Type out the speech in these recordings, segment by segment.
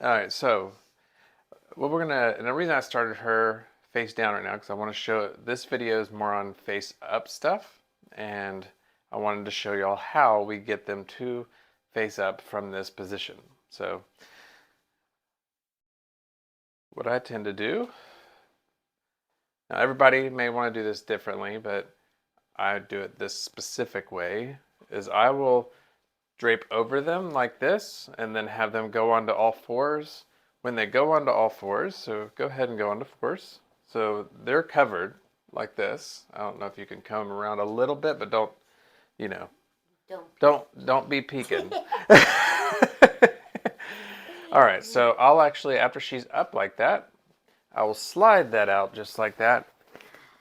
All right, so what we're gonna, and the reason I started her face down right now, because I want to show, this video is more on face up stuff, and I wanted to show y'all how we get them to face up from this position. So what I tend to do, now everybody may want to do this differently, but I do it this specific way, is I will drape over them like this and then have them go onto all fours. When they go onto all fours, so go ahead and go onto fours. So they're covered like this. I don't know if you can come around a little bit, but don't, you know, don't be peeking. All right, so I'll actually, after she's up like that, I will slide that out just like that.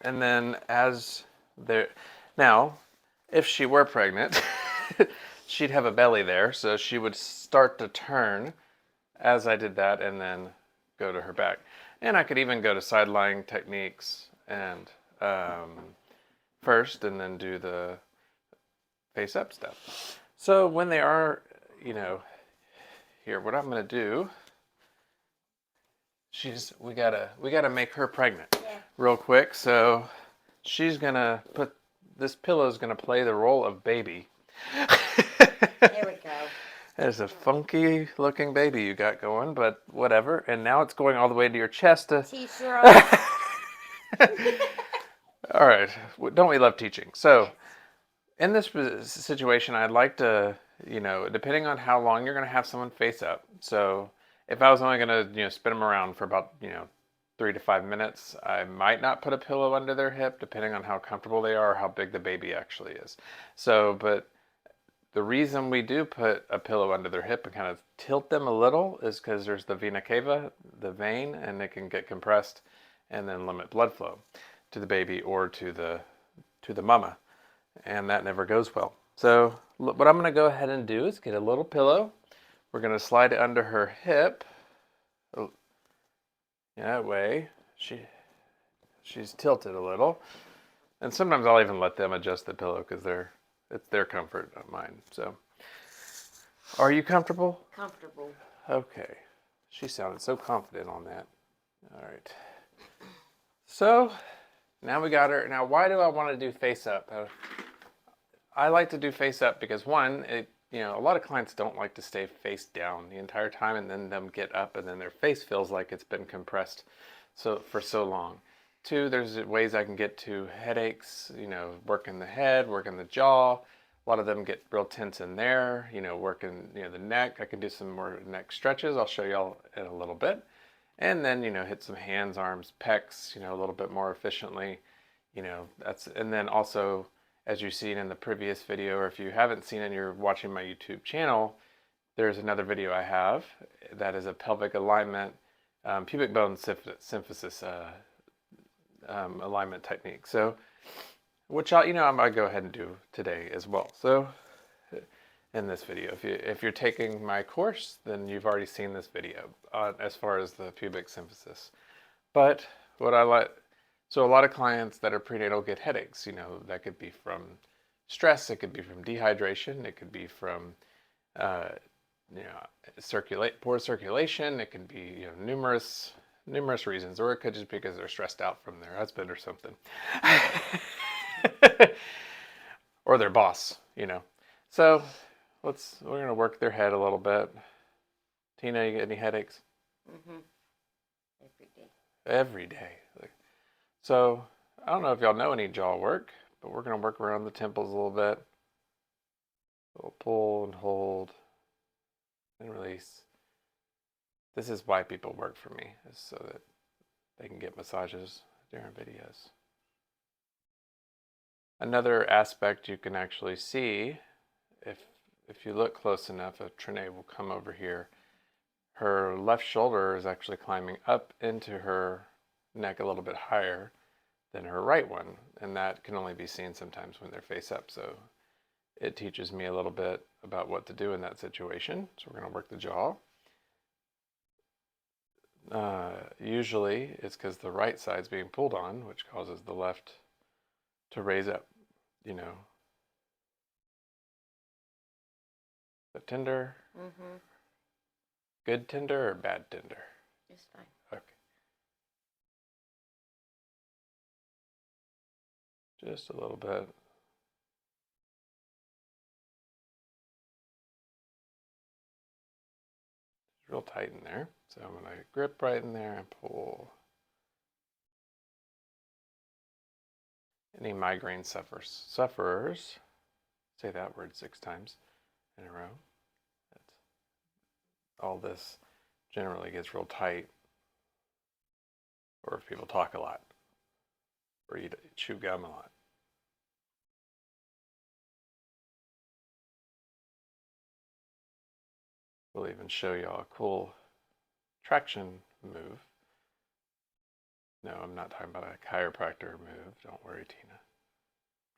And then as there, now, if she were pregnant, she'd have a belly there, so she would start to turn as I did that and then go to her back. And I could even go to side lying techniques and first and then do the face up stuff. So when they are, here, what I'm going to do, we gotta make her pregnant real quick. So she's going to put, this pillow is going to play the role of baby. There we go. There's a funky looking baby you got going, but whatever. And now it's going all the way to your chest. T-shirt. All right. Don't we love teaching? So in this situation, I'd like to, depending on how long you're going to have someone face up. So if I was only going to, spin them around for about, 3 to 5 minutes, I might not put a pillow under their hip, depending on how comfortable they are or how big the baby actually is. So, but the reason we do put a pillow under their hip and kind of tilt them a little is because there's the vena cava, the vein, and it can get compressed and then limit blood flow to the baby or to the mama, and that never goes well. So what I'm going to go ahead and do is get a little pillow. We're going to slide it under her hip. Oh, that way she's tilted a little, and sometimes I'll even let them adjust the pillow because it's their comfort, not mine. So, are you comfortable? Comfortable. Okay. She sounded so confident on that. All right. So, now we got her. Now, why do I want to do face up? I like to do face up because one, a lot of clients don't like to stay face down the entire time and then them get up and then their face feels like it's been compressed for so long. Two, there's ways I can get to headaches, working the head, working the jaw. A lot of them get real tense in there, working, the neck. I can do some more neck stretches. I'll show y'all in a little bit. And then, hit some hands, arms, pecs, a little bit more efficiently. And then also, as you've seen in the previous video, or if you haven't seen it and you're watching my YouTube channel, there's another video I have that is a pelvic alignment, pubic bone symphysis alignment technique. So, which I might go ahead and do today as well. So, in this video, if you're taking my course, then you've already seen this video as far as the pubic symphysis. But what I like, so a lot of clients that are prenatal get headaches. That could be from stress, it could be from dehydration, it could be from poor circulation, it can be numerous reasons, or it could just be because they're stressed out from their husband or something. Or their boss, So we're gonna work their head a little bit. Tina, you get any headaches? Mm-hmm. Every day. Every day. So I don't know if y'all know any jaw work, but we're gonna work around the temples a little bit. We'll pull and hold and release. This is why people work for me, is so that they can get massages during videos. Another aspect you can actually see, if you look close enough, Trinae will come over here. Her left shoulder is actually climbing up into her neck a little bit higher than her right one, and that can only be seen sometimes when they're face up. So it teaches me a little bit about what to do in that situation. So we're going to work the jaw. Usually it's because the right side's being pulled on, which causes the left to raise up, the tender. Mm-hmm. Good tender or bad tender? Just fine. Okay. Just a little bit. It's real tight in there. So I'm going to grip right in there and pull. Any migraine sufferers, say that word 6 times in a row. That's, all this generally gets real tight, or if people talk a lot, or you chew gum a lot. We'll even show y'all a cool traction move. No, I'm not talking about a chiropractor move. Don't worry, Tina.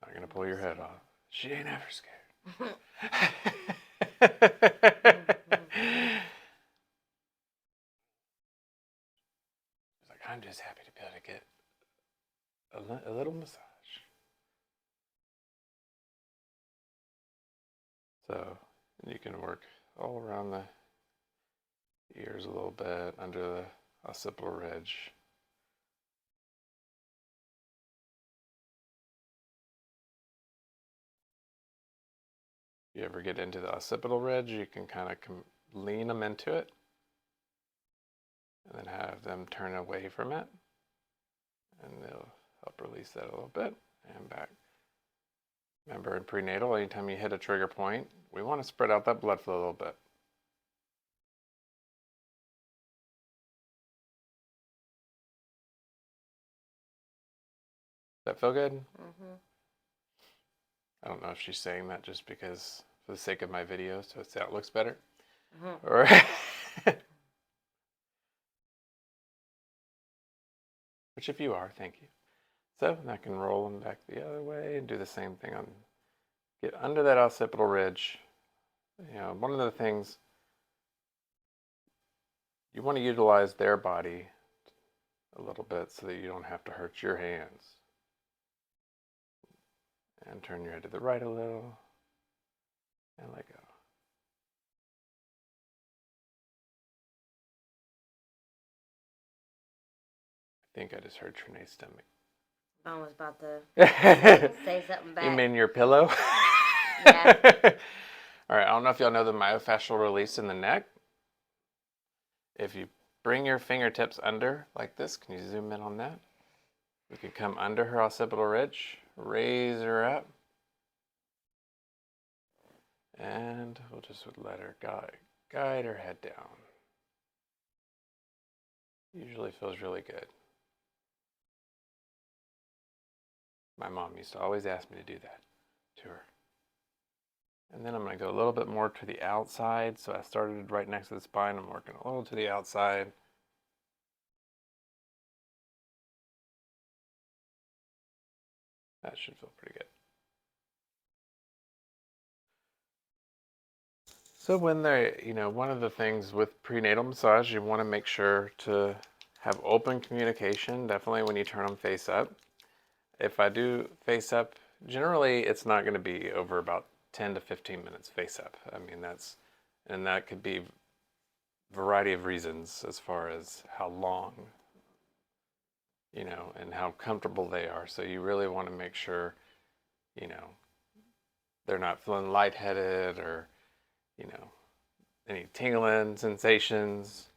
Not gonna pull your head off. She ain't ever scared. She's like, I'm just happy to be able to get a little massage. So you can work all around the ears a little bit, under the occipital ridge. If you ever get into the occipital ridge, you can kind of lean them into it and then have them turn away from it, and they'll help release that a little bit and back. Remember, in prenatal, anytime you hit a trigger point, we want to spread out that blood flow a little bit. Does that feel good? Mm-hmm. I don't know if she's saying that just because, for the sake of my video, so it looks better. Mm-hmm. Or which, if you are, thank you. So I can roll them back the other way and do the same thing on. Get under that occipital ridge. You know, one of the things you want to utilize their body a little bit so that you don't have to hurt your hands. And turn your head to the right a little and let go. I think I just heard Trinae's stomach. Mom was about to You say something back. mean your pillow? Yeah. All right, I don't know if y'all know the myofascial release in the neck. If you bring your fingertips under like this, can you zoom in on that? We can come under her occipital ridge, raise her up, and we'll just let her guide her head down. Usually feels really good. My mom used to always ask me to do that to her. And then I'm going to go a little bit more to the outside. So I started right next to the spine. I'm working a little to the outside. That should feel pretty good. So when one of the things with prenatal massage, you want to make sure to have open communication, definitely when you turn them face up. If I do face up, generally it's not going to be over about 10 to 15 minutes face up. I mean, that could be a variety of reasons as far as how long, and how comfortable they are. So you really want to make sure, they're not feeling lightheaded or, any tingling sensations.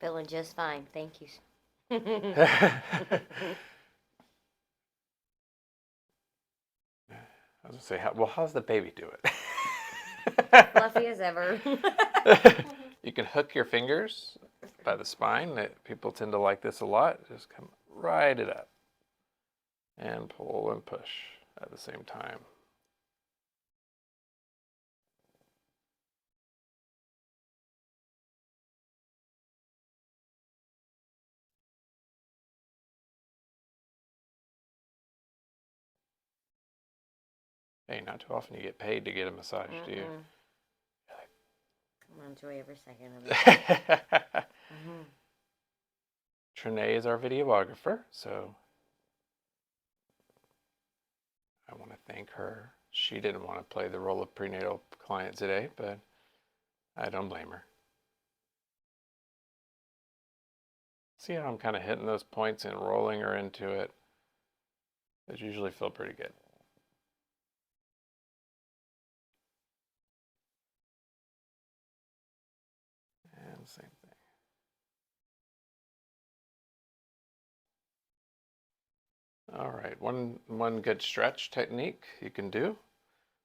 Feeling just fine. Thank you. I was going to say, how's the baby do it? Fluffy as ever. You can hook your fingers by the spine. People tend to like this a lot. Just come right it up and pull and push at the same time. Hey, not too often you get paid to get a massage, do you? I'm gonna enjoy every second of it. Trinae is our videographer, so I want to thank her. She didn't want to play the role of prenatal client today, but I don't blame her. See how I'm kind of hitting those points and rolling her into it? Those usually feel pretty good. And same thing. All right, one good stretch technique you can do.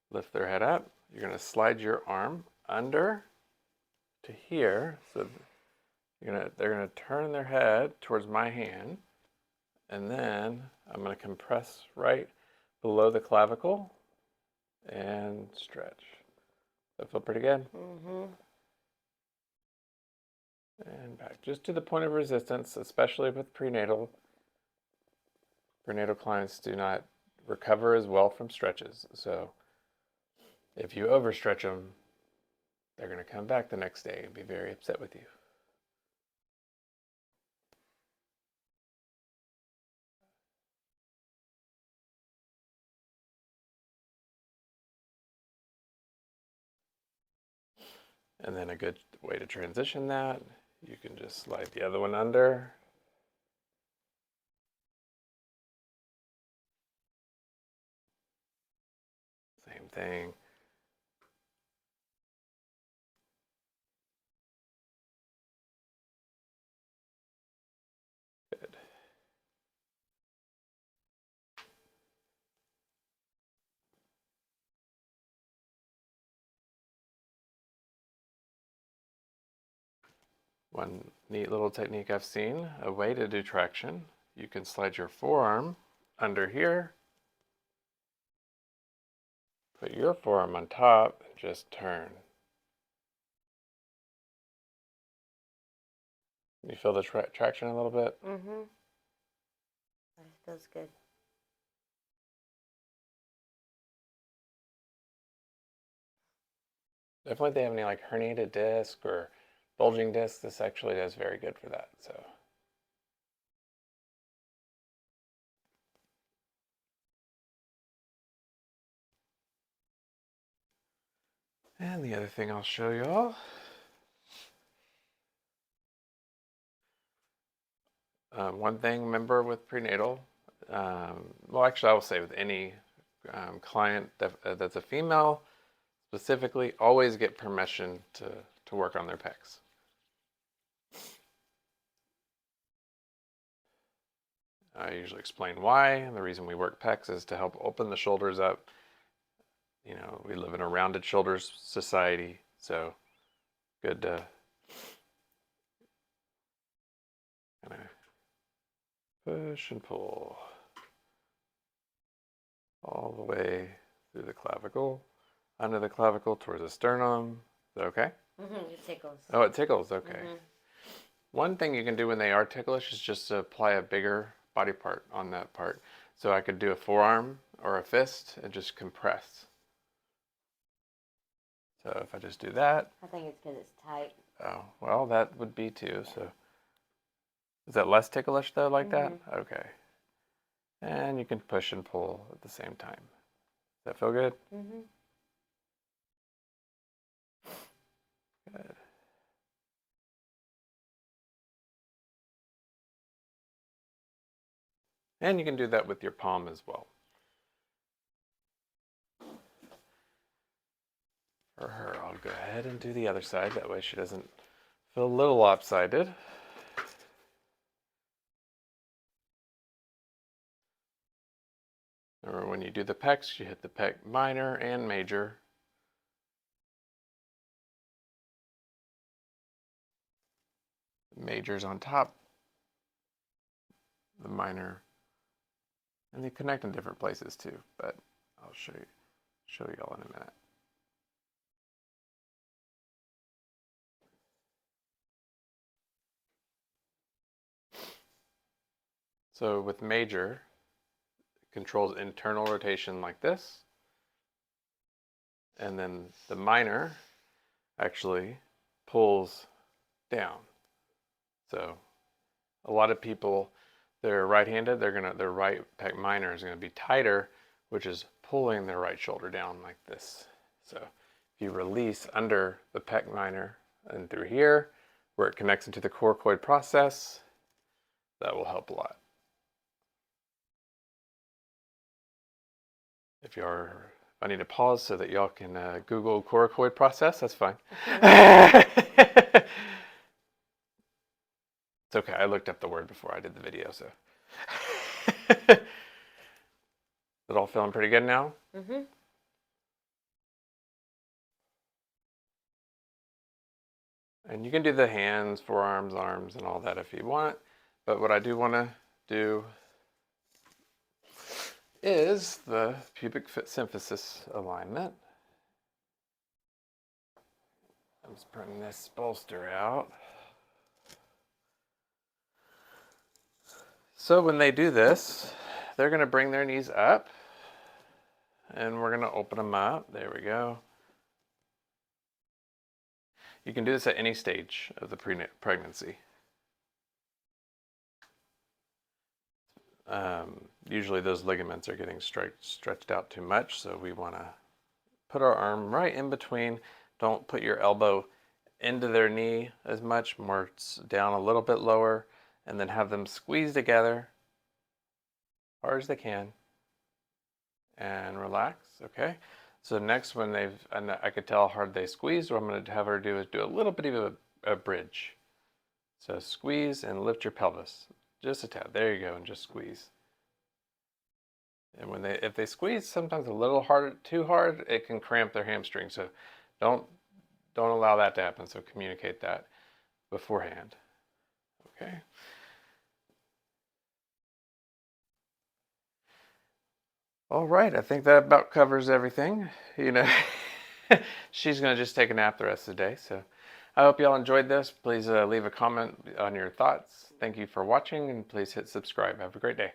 Lift their head up. You're going to slide your arm under to here, so they're gonna turn their head towards my hand, and then I'm gonna compress right below the clavicle and stretch. That feel pretty good? Mm-hmm. And back, just to the point of resistance, especially with prenatal. Prenatal clients do not recover as well from stretches, so if you overstretch them, they're gonna come back the next day and be very upset with you. And then a good way to transition that, you can just slide the other one under. Same thing. Good. One neat little technique I've seen, a way to do traction, you can slide your forearm under here, put your forearm on top, and just turn. You feel the traction a little bit? Mm-hmm. That feels good. Definitely if they have any like herniated disc or bulging disc, this actually is very good for that. So. And the other thing I'll show you all. One thing, remember with prenatal, well, actually, I will say with any client that's a female, specifically, always get permission to work on their pecs. I usually explain why, and the reason we work pecs is to help open the shoulders up. You know, we live in a rounded shoulders society, so good to kind of push and pull all the way through the clavicle, under the clavicle towards the sternum. Is that okay? Mm-hmm. It tickles. Oh, it tickles. Okay. Mm-hmm. One thing you can do when they are ticklish is just to apply a bigger body part on that part. So I could do a forearm or a fist and just compress. So if I just do that. I think it's because it's tight. Oh, well, that would be too. So is that less ticklish though, like that? Okay. And you can push and pull at the same time. Does that feel good? Mm-hmm. Good. And you can do that with your palm as well. For her, I'll go ahead and do the other side. That way she doesn't feel a little lopsided. Remember, when you do the pecs, you hit the pec minor and major. The major's on top, the minor, and they connect in different places too, but I'll show you all in a minute. So with major, it controls internal rotation like this, and then the minor actually pulls down. So a lot of people, they're right-handed, their right pec minor is gonna be tighter, which is pulling their right shoulder down like this. So if you release under the pec minor and through here, where it connects into the coracoid process, That will help a lot. If I need to pause so that y'all can Google coracoid process, that's fine. It's okay, I looked up the word before I did the video, so. Is it all feeling pretty good now? Mm-hmm. And you can do the hands, forearms, arms, and all that if you want. But what I do want to do is the pubic symphysis alignment. I'm just putting this bolster out. So when they do this, they're going to bring their knees up, and we're going to open them up. There we go. You can do this at any stage of the pregnancy. Usually those ligaments are getting stretched out too much, so we want to put our arm right in between. Don't put your elbow into their knee as much, more down a little bit lower, and then have them squeeze together hard as they can and relax. Okay, so next when and I could tell how hard they squeeze, what I'm going to have her do is do a little bit of a bridge. So squeeze and lift your pelvis just a tad. There you go, and just squeeze. And if they squeeze sometimes a little hard, too hard, it can cramp their hamstring. So don't allow that to happen. So communicate that beforehand. Okay. All right, I think that about covers everything. She's gonna just take a nap the rest of the day. So I hope y'all enjoyed this. Please leave a comment on your thoughts. Thank you for watching, and please hit subscribe. Have a great day.